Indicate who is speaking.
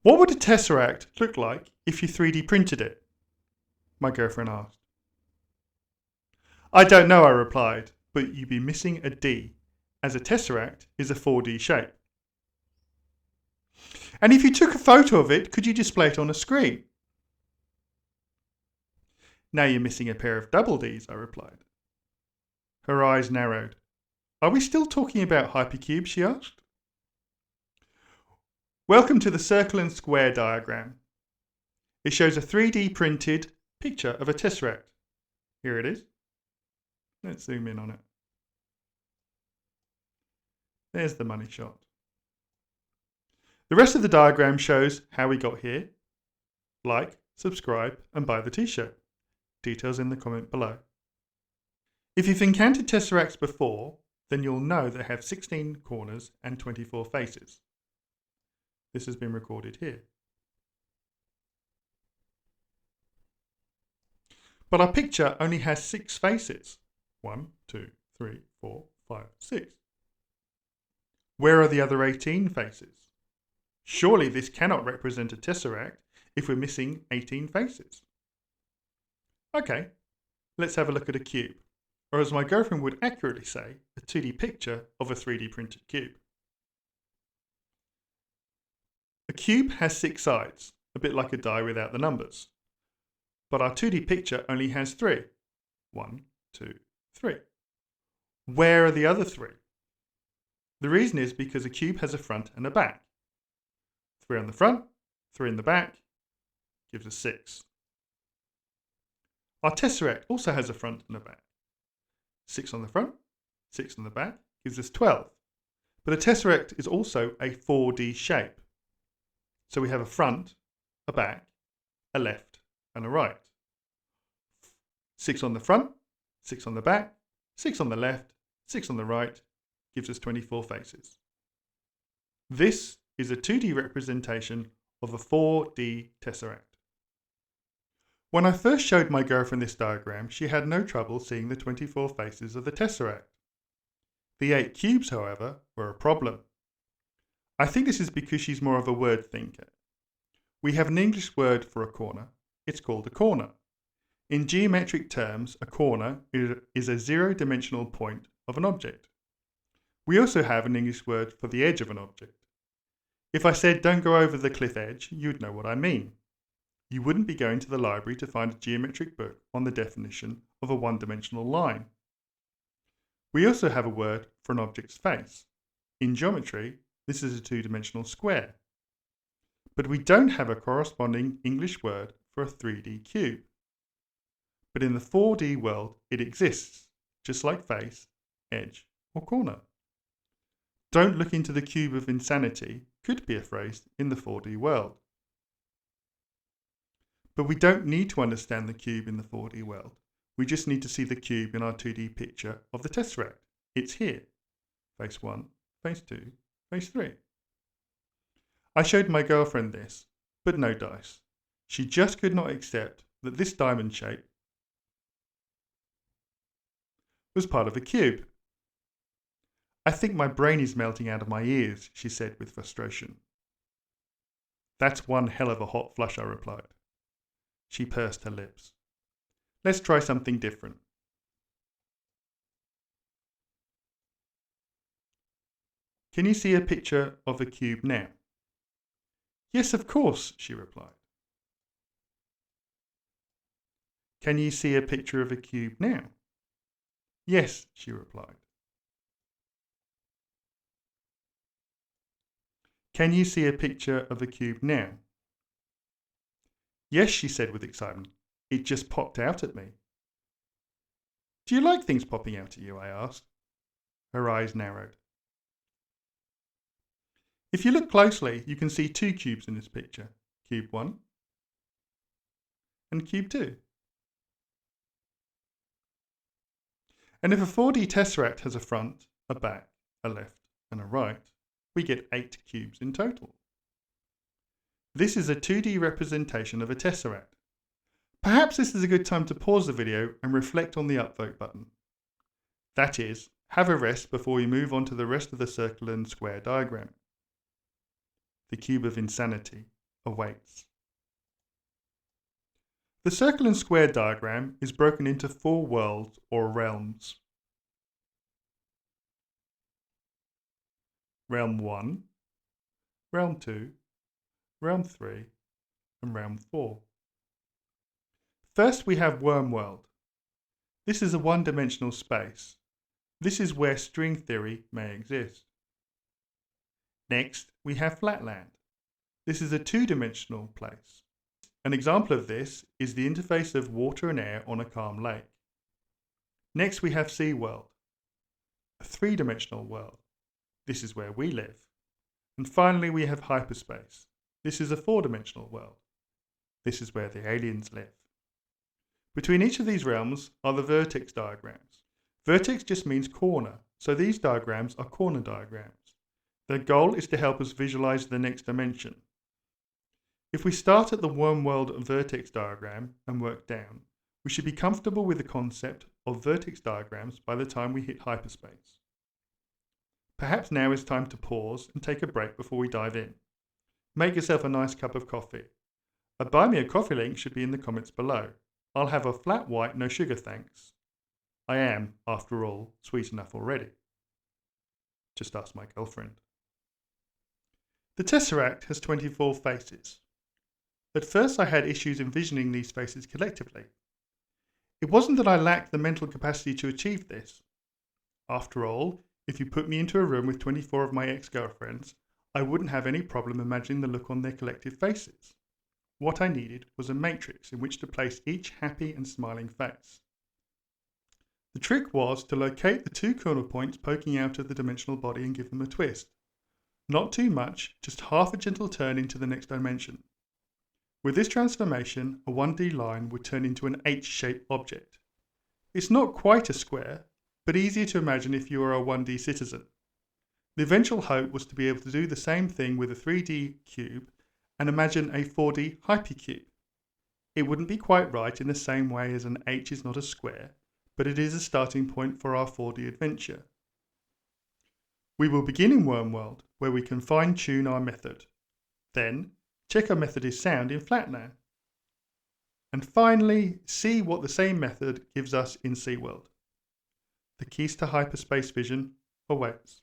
Speaker 1: What would a tesseract look like if you 3D printed it? My girlfriend asked. I don't know, I replied, but you'd be missing a D, as a tesseract is a 4D shape. And if you took a photo of it, could you display it on a screen? Now you're missing a pair of double Ds, I replied. Her eyes narrowed. Are we still talking about hypercubes, she asked. Welcome to the circle and square diagram. It shows a 3D printed picture of a tesseract. Here it is. Let's zoom in on it. There's the money shot. The rest of the diagram shows how we got here. Like, subscribe, and buy the t-shirt. Details in the comment below. If you've encountered tesseracts before, then you'll know they have 16 corners and 24 faces. This has been recorded here. But our picture only has 6 faces. 1, 2, 3, 4, 5, 6. Where are the other 18 faces? Surely this cannot represent a tesseract if we're missing 18 faces. Okay, let's have a look at a cube, or as my girlfriend would accurately say, a 2D picture of a 3D printed cube. A cube has 6 sides, a bit like a die without the numbers. But our 2D picture only has 3. 1, 2, 3. Where are the other 3? The reason is because a cube has a front and a back. 3 on the front, 3 in the back, gives us 6. Our tesseract also has a front and a back. 6 on the front, 6 on the back, gives us 12. But a tesseract is also a 4D shape. So we have a front, a back, a left, and a right. 6 on the front, 6 on the back, 6 on the left, 6 on the right, gives us 24 faces. This is a 2D representation of a 4D tesseract. When I first showed my girlfriend this diagram, she had no trouble seeing the 24 faces of the tesseract. The 8 cubes, however, were a problem. I think this is because she's more of a word thinker. We have an English word for a corner. It's called a corner. In geometric terms, a corner is a 0-dimensional point of an object. We also have an English word for the edge of an object. If I said don't go over the cliff edge, you'd know what I mean. You wouldn't be going to the library to find a geometric book on the definition of a 1-dimensional line. We also have a word for an object's face. In geometry, this is a 2-dimensional square. But we don't have a corresponding English word for a 3D cube. But in the 4D world, it exists, just like face, edge, or corner. Don't look into the cube of insanity could be a phrase in the 4D world. But we don't need to understand the cube in the 4D world. We just need to see the cube in our 2D picture of the tesseract. It's here. Face 1, face 2, face 3. I showed my girlfriend this, but no dice. She just could not accept that this diamond shape was part of a cube. I think my brain is melting out of my ears, she said with frustration. That's one hell of a hot flush, I replied. She pursed her lips. Let's try something different. Can you see a picture of a cube now? Yes, of course, she replied. Can you see a picture of a cube now? Yes, she replied. Can you see a picture of a cube now? Yes, she said with excitement. It just popped out at me. Do you like things popping out at you? I asked. Her eyes narrowed. If you look closely, you can see 2 cubes in this picture. Cube 1 and cube 2. And if a 4D tesseract has a front, a back, a left, and a right, we get 8 cubes in total. This is a 2D representation of a tesseract. Perhaps this is a good time to pause the video and reflect on the upvote button. That is, have a rest before we move on to the rest of the circle and square diagram. The cube of insanity, awaits. The circle and square diagram is broken into 4 worlds or realms. Realm 1, Realm 2, Realm 3, and Realm 4. First we have Worm World. This is a one-dimensional space. This is where string theory may exist. Next we have Flatland. This is a two-dimensional place. An example of this is the interface of water and air on a calm lake. Next we have Sea World, a three-dimensional world. This is where we live. And finally we have Hyperspace. This is a four-dimensional world. This is where the aliens live. Between each of these realms are the vertex diagrams. Vertex just means corner, so these diagrams are corner diagrams. Their goal is to help us visualize the next dimension. If we start at the Worm World vertex diagram and work down, we should be comfortable with the concept of vertex diagrams by the time we hit hyperspace. Perhaps now is time to pause and take a break before we dive in. Make yourself a nice cup of coffee. A Buy Me a Coffee link should be in the comments below. I'll have a flat white, no sugar thanks. I am, after all, sweet enough already. Just ask my girlfriend. The Tesseract has 24 faces. At first I had issues envisioning these faces collectively. It wasn't that I lacked the mental capacity to achieve this. After all, if you put me into a room with 24 of my ex-girlfriends, I wouldn't have any problem imagining the look on their collective faces. What I needed was a matrix in which to place each happy and smiling face. The trick was to locate the 2 corner points poking out of the dimensional body and give them a twist. Not too much, just half a gentle turn into the next dimension. With this transformation, a 1D line would turn into an H-shaped object. It's not quite a square, but easier to imagine if you are a 1D citizen. The eventual hope was to be able to do the same thing with a 3D cube and imagine a 4D hypercube. It wouldn't be quite right in the same way as an H is not a square, but it is a starting point for our 4D adventure. We will begin in Worm World, where we can fine-tune our method. Then, check our method is sound in Flatland. And finally, see what the same method gives us in Sea World. The keys to hyperspace vision awaits.